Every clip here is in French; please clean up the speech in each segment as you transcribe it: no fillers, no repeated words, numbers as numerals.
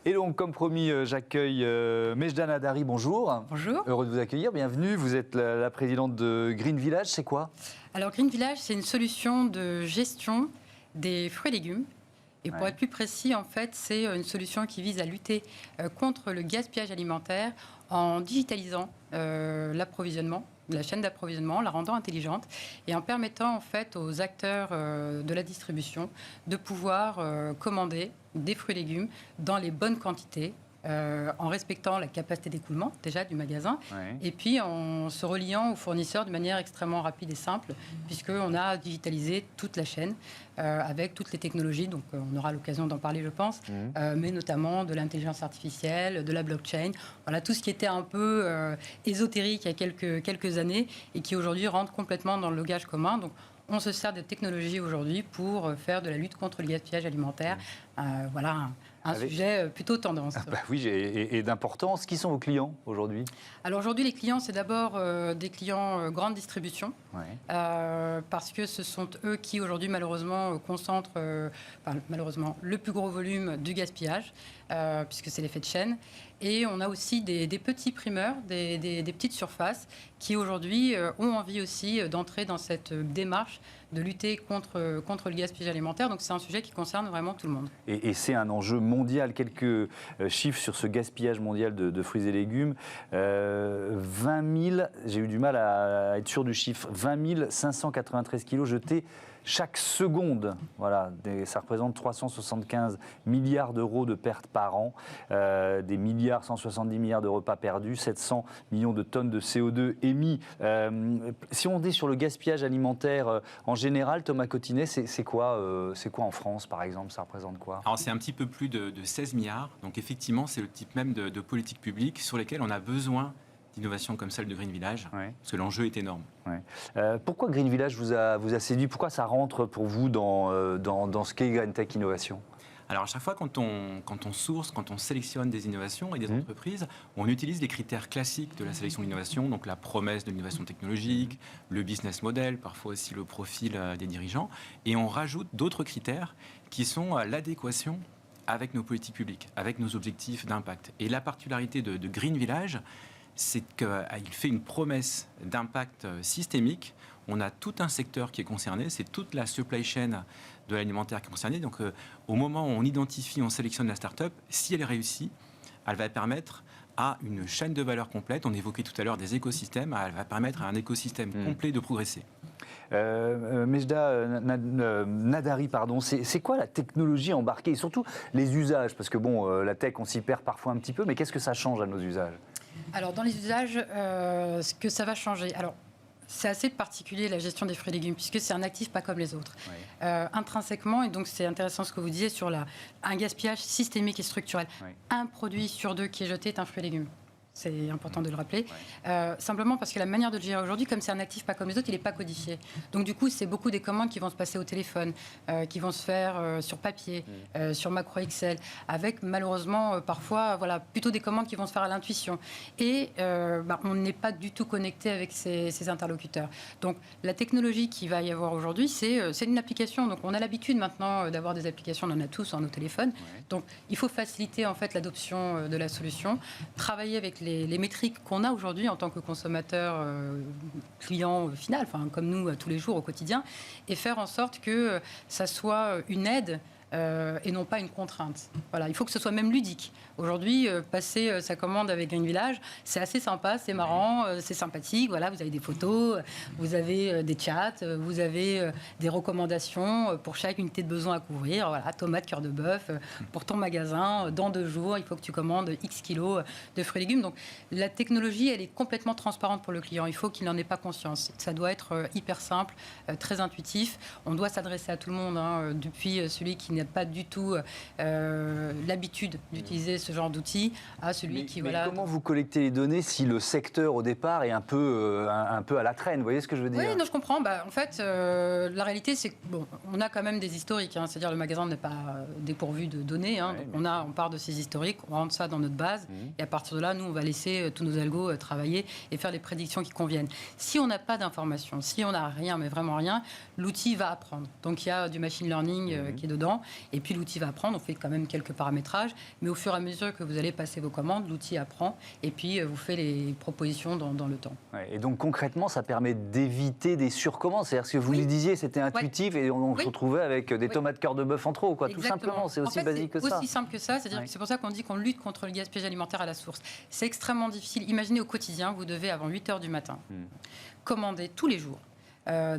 Et donc, comme promis, j'accueille Mejda Nadari, bonjour. Bonjour. Heureux de vous accueillir, bienvenue. Vous êtes la présidente de Green Village, c'est quoi? Alors, Green Village, c'est une solution de gestion des fruits et légumes. Et pour être plus précis, en fait, c'est une solution qui vise à lutter contre le gaspillage alimentaire en digitalisant l'approvisionnement, la chaîne d'approvisionnement, la rendant intelligente et en permettant en fait aux acteurs de la distribution de pouvoir commander des fruits et légumes dans les bonnes quantités, en respectant la capacité d'écoulement déjà du magasin, et puis en se reliant aux fournisseurs de manière extrêmement rapide et simple, puisqu'on a digitalisé toute la chaîne avec toutes les technologies, donc on aura l'occasion d'en parler je pense, mais notamment de l'intelligence artificielle, de la blockchain, voilà tout ce qui était un peu ésotérique il y a quelques années et qui aujourd'hui rentre complètement dans le langage commun. Donc on se sert de technologies aujourd'hui pour faire de la lutte contre le gaspillage alimentaire. Voilà un sujet plutôt tendance. Oui, et d'importance. Qui sont vos clients aujourd'hui? Alors aujourd'hui, les clients, c'est d'abord des clients grande distribution, parce que ce sont eux qui aujourd'hui malheureusement concentrent malheureusement le plus gros volume du gaspillage, puisque c'est l'effet de chaîne. Et on a aussi des petits primeurs, des petites surfaces qui aujourd'hui ont envie aussi d'entrer dans cette démarche de lutter contre le gaspillage alimentaire. Donc c'est un sujet qui concerne vraiment tout le monde. Et c'est un enjeu mondial. Quelques chiffres sur ce gaspillage mondial de fruits et légumes. 20 000, j'ai eu du mal à être sûr du chiffre, 20 593 kilos jetés chaque seconde. Voilà, ça représente 375 milliards d'euros de pertes par an, des milliards, 170 milliards de repas perdus, 700 millions de tonnes de CO2 émis. Si on est sur le gaspillage alimentaire en général, Thomas Cotinet, c'est quoi en France, par exemple? Ça représente quoi? Alors, c'est un petit peu plus de 16 milliards. Donc, effectivement, c'est le type même de politique publique sur lesquelles on a besoin d'innovations comme celle de Green Village, parce que l'enjeu est énorme. Pourquoi Green Village vous a séduit? Pourquoi ça rentre pour vous dans ce qu'est Green Tech Innovation? Alors, à chaque fois, quand on source, quand on sélectionne des innovations et des entreprises, on utilise les critères classiques de la sélection d'innovation, donc la promesse de l'innovation technologique, le business model, parfois aussi le profil des dirigeants, et on rajoute d'autres critères qui sont l'adéquation avec nos politiques publiques, avec nos objectifs d'impact. Et la particularité de Green Village, c'est qu'il fait une promesse d'impact systémique. On a tout un secteur qui est concerné, c'est toute la supply chain de l'alimentaire qui est concernée. Donc, au moment où on identifie, on sélectionne la start-up, si elle réussit, elle va permettre à une chaîne de valeur complète. On évoquait tout à l'heure des écosystèmes, elle va permettre à un écosystème complet de progresser. Mejda Nadari, pardon, c'est quoi la technologie embarquée et surtout les usages? Parce que bon, la tech, on s'y perd parfois un petit peu, mais qu'est-ce que ça change à nos usages? Alors, dans les usages, ce que ça va changer. Alors, c'est assez particulier la gestion des fruits et légumes, puisque c'est un actif pas comme les autres. Intrinsèquement, et donc c'est intéressant ce que vous disiez sur un gaspillage systémique et structurel. Un produit sur deux qui est jeté est un fruit et légume. C'est important de le rappeler. Simplement parce que la manière de le gérer aujourd'hui, comme c'est un actif pas comme les autres, il n'est pas codifié. Donc du coup, c'est beaucoup des commandes qui vont se passer au téléphone, qui vont se faire sur papier, sur macro Excel, avec malheureusement parfois plutôt des commandes qui vont se faire à l'intuition. Et on n'est pas du tout connecté avec ses interlocuteurs. Donc la technologie qu'il va y avoir aujourd'hui, c'est une application. Donc on a l'habitude maintenant d'avoir des applications, on en a tous sur nos téléphones. Donc il faut faciliter en fait l'adoption de la solution, travailler avec les métriques qu'on a aujourd'hui en tant que consommateur client final, enfin comme nous tous les jours au quotidien, et faire en sorte que ça soit une aide et non pas une contrainte. Voilà, il faut que ce soit même ludique. Aujourd'hui, passer sa commande avec Green Village, c'est assez sympa, c'est marrant, c'est sympathique. Voilà, vous avez des photos, vous avez des chats, vous avez des recommandations pour chaque unité de besoin à couvrir. Voilà, tomate, cœur de bœuf, pour ton magasin, dans 2 jours, il faut que tu commandes X kilos de fruits et légumes. Donc, la technologie, elle est complètement transparente pour le client. Il faut qu'il n'en ait pas conscience. Ça doit être hyper simple, très intuitif. On doit s'adresser à tout le monde, depuis celui qui n'a pas du tout l'habitude d'utiliser ce genre d'outils à celui qui... Mais comment vous collectez les données si le secteur au départ est un peu à la traîne? Vous voyez ce que je veux dire? Oui, non, je comprends. En fait, la réalité, c'est qu'on a quand même des historiques. C'est-à-dire le magasin n'est pas dépourvu de données. Donc on part de ces historiques, on rentre ça dans notre base. Et à partir de là, nous, on va laisser tous nos algos travailler et faire les prédictions qui conviennent. Si on n'a pas d'informations, si on n'a rien, mais vraiment rien, l'outil va apprendre. Donc il y a du machine learning qui est dedans. Et puis l'outil va apprendre, on fait quand même quelques paramétrages, mais au fur et à mesure que vous allez passer vos commandes, l'outil apprend et puis vous fait les propositions dans le temps. Ouais, et donc concrètement, ça permet d'éviter des surcommandes. C'est-à-dire que vous le disiez, c'était intuitif et on se retrouvait avec des tomates cœur de bœuf en trop, quoi. Tout simplement. C'est aussi basique que ça. C'est aussi simple que ça. C'est-à-dire que c'est pour ça qu'on dit qu'on lutte contre le gaspillage alimentaire à la source. C'est extrêmement difficile. Imaginez au quotidien, vous devez avant 8 h du matin commander tous les jours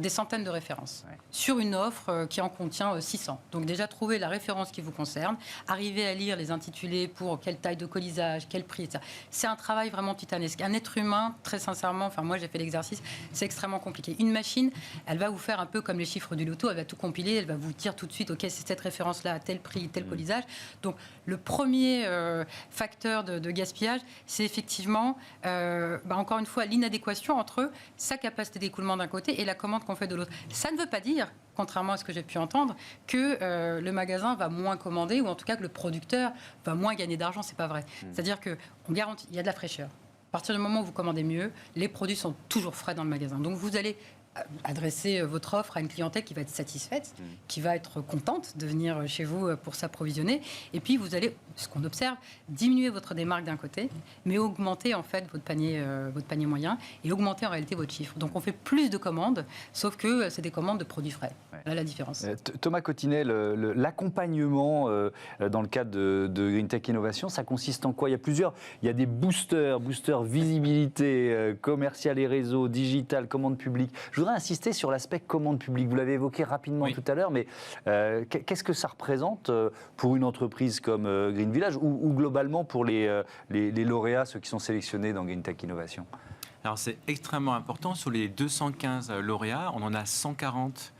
des centaines de références sur une offre qui en contient 600. Donc déjà, trouver la référence qui vous concerne, arriver à lire les intitulés pour quelle taille de colisage, quel prix, etc. C'est un travail vraiment titanesque. Un être humain, très sincèrement, enfin moi j'ai fait l'exercice, c'est extrêmement compliqué. Une machine, elle va vous faire un peu comme les chiffres du loto, elle va tout compiler, elle va vous dire tout de suite, ok, c'est cette référence-là à tel prix, tel colisage. Donc le premier facteur de gaspillage, c'est effectivement, encore une fois, l'inadéquation entre sa capacité d'écoulement d'un côté et la commande qu'on fait de l'autre. Ça ne veut pas dire, contrairement à ce que j'ai pu entendre, que le magasin va moins commander ou en tout cas que le producteur va moins gagner d'argent. C'est pas vrai. C'est-à-dire qu'on garantit, il y a de la fraîcheur. À partir du moment où vous commandez mieux, les produits sont toujours frais dans le magasin. Donc vous allez adresser votre offre à une clientèle qui va être satisfaite, qui va être contente de venir chez vous pour s'approvisionner. Et puis vous allez, ce qu'on observe, diminuer votre démarque d'un côté, mais augmenter en fait votre panier moyen et augmenter en réalité votre chiffre. Donc on fait plus de commandes, sauf que c'est des commandes de produits frais. Là la différence. Thomas Cotinet, l'accompagnement dans le cadre de GreenTech Innovation, ça consiste en quoi? Il y a des boosters visibilité, commercial et réseau, digital, commande publique. Je voudrais insister sur l'aspect commande publique. Vous l'avez évoqué rapidement tout à l'heure, mais qu'est-ce que ça représente pour une entreprise comme Green Village ou globalement pour les lauréats, ceux qui sont sélectionnés dans GreenTech Innovation? Alors c'est extrêmement important. Sur les 215 lauréats, on en a 140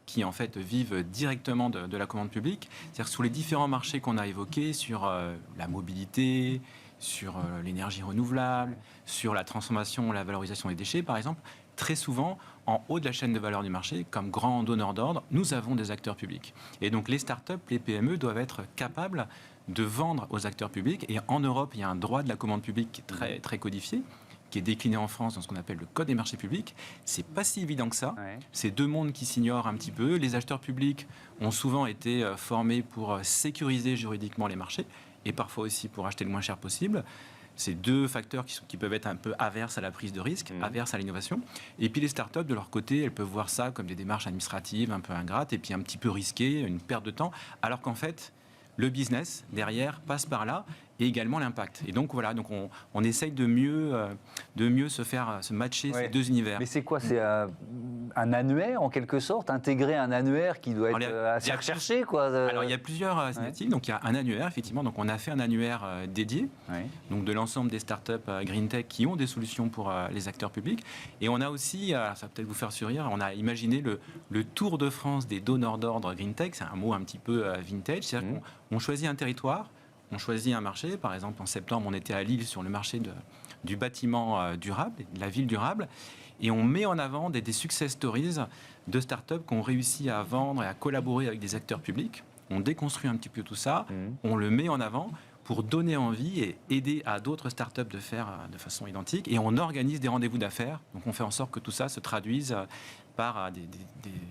qui en fait vivent directement de la commande publique. C'est-à-dire sur les différents marchés qu'on a évoqués, sur la mobilité, sur l'énergie renouvelable, sur la transformation, la valorisation des déchets par exemple, très souvent, en haut de la chaîne de valeur du marché, comme grand donneur d'ordre, nous avons des acteurs publics. Et donc les startups, les PME doivent être capables de vendre aux acteurs publics. Et en Europe, il y a un droit de la commande publique qui est très, très codifié, qui est décliné en France dans ce qu'on appelle le Code des marchés publics. C'est pas si évident que ça. C'est deux mondes qui s'ignorent un petit peu. Les acheteurs publics ont souvent été formés pour sécuriser juridiquement les marchés et parfois aussi pour acheter le moins cher possible. C'est deux facteurs qui peuvent être un peu averses à la prise de risque, averses à l'innovation. Et puis les startups, de leur côté, elles peuvent voir ça comme des démarches administratives un peu ingrates et puis un petit peu risquées, une perte de temps, alors qu'en fait, le business, derrière, passe par là, et également l'impact. Et donc voilà, donc on essaye de mieux se matcher ces deux univers. Mais c'est quoi? C'est un annuaire, en quelque sorte? Intégrer un annuaire qui doit être assez recherché, quoi. Alors, il y a plusieurs initiatives. Donc, il y a un annuaire, effectivement. Donc, on a fait un annuaire dédié, donc de l'ensemble des startups GreenTech qui ont des solutions pour les acteurs publics. Et on a aussi, ça va peut-être vous faire sourire, on a imaginé le Tour de France des donneurs d'ordre GreenTech. C'est un mot un petit peu vintage. C'est-à-dire qu'on choisit un territoire, on choisit un marché. Par exemple, en septembre, on était à Lille sur le marché du bâtiment durable, de la ville durable. Et on met en avant des success stories de startups qui ont réussi à vendre et à collaborer avec des acteurs publics. On déconstruit un petit peu tout ça, on le met en avant pour donner envie et aider à d'autres startups de faire de façon identique. Et on organise des rendez-vous d'affaires. Donc on fait en sorte que tout ça se traduise par des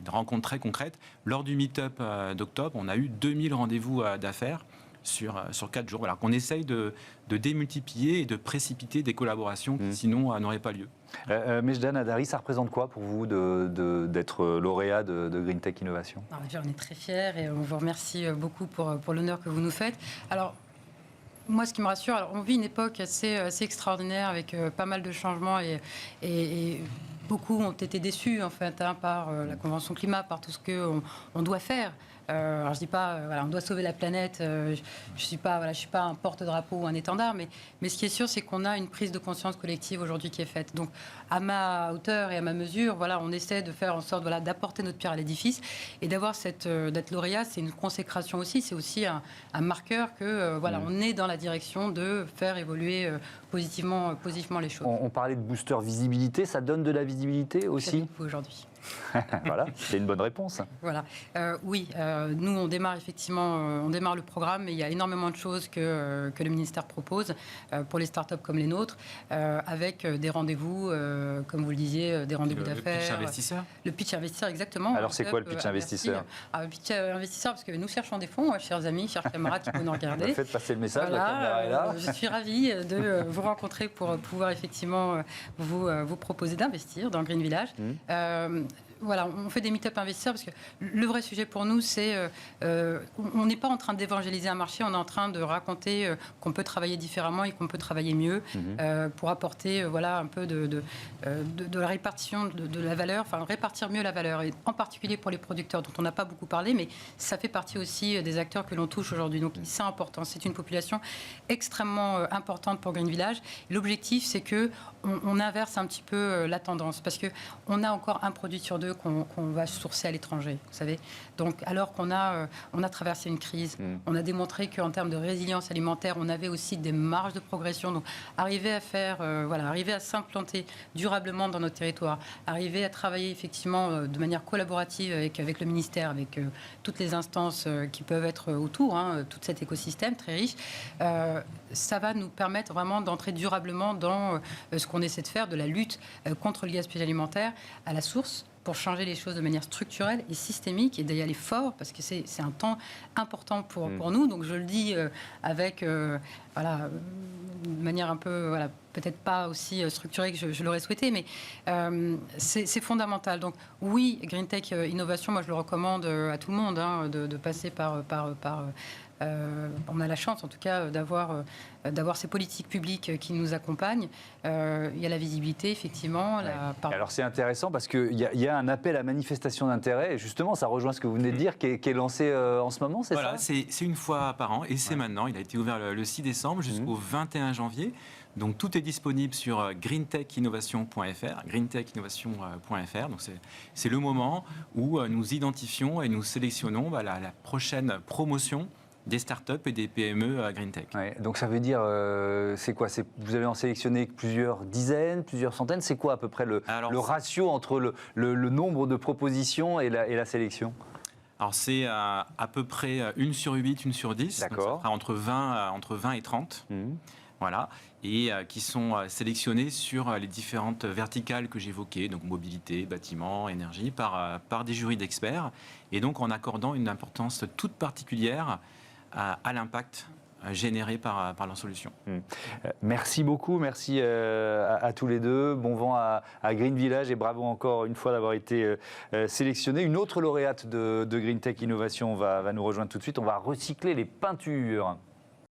rencontres très concrètes. Lors du meet-up d'octobre, on a eu 2000 rendez-vous d'affaires sur 4 jours. Voilà, qu'on essaye de démultiplier et de précipiter des collaborations qui sinon n'auraient pas lieu. Mejdan Hadari, ça représente quoi pour vous d'être lauréat de GreenTech Innovation? On est très fiers et on vous remercie beaucoup pour l'honneur que vous nous faites. Alors, moi, ce qui me rassure, alors on vit une époque assez extraordinaire avec pas mal de changements et beaucoup ont été déçus en fait par la Convention climat, par tout ce qu'on doit faire. Alors je dis pas, on doit sauver la planète. Je suis pas un porte-drapeau ou un étendard, mais ce qui est sûr, c'est qu'on a une prise de conscience collective aujourd'hui qui est faite. Donc, à ma hauteur et à ma mesure, on essaie de faire en sorte, d'apporter notre pierre à l'édifice et d'avoir d'être lauréat, c'est une consécration aussi. C'est aussi un marqueur que, on est dans la direction de faire évoluer positivement les choses. On parlait de booster visibilité, ça donne de la visibilité aussi aujourd'hui. Voilà, c'est une bonne réponse. Voilà. Oui, nous, on démarre effectivement, on démarre le programme, mais il y a énormément de choses que le ministère propose pour les startups comme les nôtres, avec des rendez-vous, comme vous le disiez, des rendez-vous d'affaires. Le pitch investisseur. Le pitch investisseur, exactement. Alors, c'est quoi le pitch investisseur? Le pitch investisseur, parce que nous cherchons des fonds, chers amis, chers camarades qui peuvent nous regarder. Faites passer le message, Voilà, la caméra est là. je suis ravie de vous rencontrer pour pouvoir effectivement vous proposer d'investir dans Green Village. Voilà, on fait des meet-up investisseurs parce que le vrai sujet pour nous, c'est on n'est pas en train d'évangéliser un marché, on est en train de raconter qu'on peut travailler différemment et qu'on peut travailler mieux pour apporter voilà, un peu de la répartition de la valeur, enfin répartir mieux la valeur, et en particulier pour les producteurs dont on n'a pas beaucoup parlé, mais ça fait partie aussi des acteurs que l'on touche aujourd'hui. Donc c'est important, c'est une population extrêmement importante pour Green Village. L'objectif, c'est que on inverse un petit peu la tendance parce qu'on a encore un produit sur deux qu'on va sourcer à l'étranger, vous savez. Donc, alors qu'on a traversé une crise, on a démontré qu'en termes de résilience alimentaire, on avait aussi des marges de progression. Donc, arriver à s'implanter durablement dans notre territoire, arriver à travailler effectivement de manière collaborative avec le ministère, avec toutes les instances qui peuvent être autour, tout cet écosystème très riche, ça va nous permettre vraiment d'entrer durablement dans ce qu'on essaie de faire, de la lutte contre le gaspillage alimentaire à la source, pour changer les choses de manière structurelle et systémique et d'y aller fort, parce que c'est un temps important pour nous. Donc je le dis avec de manière un peu, peut-être pas aussi structurée que je l'aurais souhaité, mais c'est fondamental. Donc oui, Green Tech Innovation, moi je le recommande à tout le monde de passer par on a la chance, en tout cas, d'avoir ces politiques publiques qui nous accompagnent. Il y a la visibilité, effectivement. Alors, c'est intéressant parce qu'il y a un appel à manifestation d'intérêt. Et justement, ça rejoint ce que vous venez de dire, qui est lancé en ce moment, c'est ça? C'est une fois par an et c'est maintenant. Il a été ouvert le 6 décembre jusqu'au 21 janvier. Donc, tout est disponible sur greentechinnovation.fr, greentechinnovation.fr. Donc, c'est le moment où nous identifions et nous sélectionnons la prochaine promotion des startups et des PME à Green Tech. Ouais, donc ça veut dire, c'est quoi? Vous allez en sélectionner plusieurs dizaines, plusieurs centaines? C'est quoi à peu près le ratio entre le nombre de propositions et la sélection? Alors c'est à peu près 1 sur 8, 1 sur 10. D'accord. Donc ça sera entre 20 et 30. Voilà, et qui sont sélectionnés sur les différentes verticales que j'évoquais, donc mobilité, bâtiment, énergie, par des jurys d'experts, et donc en accordant une importance toute particulière à l'impact généré par leur solution. Merci beaucoup, merci à tous les deux. Bon vent à Green Village et bravo encore une fois d'avoir été sélectionné. Une autre lauréate de Green Tech Innovation va nous rejoindre tout de suite. On va recycler les peintures.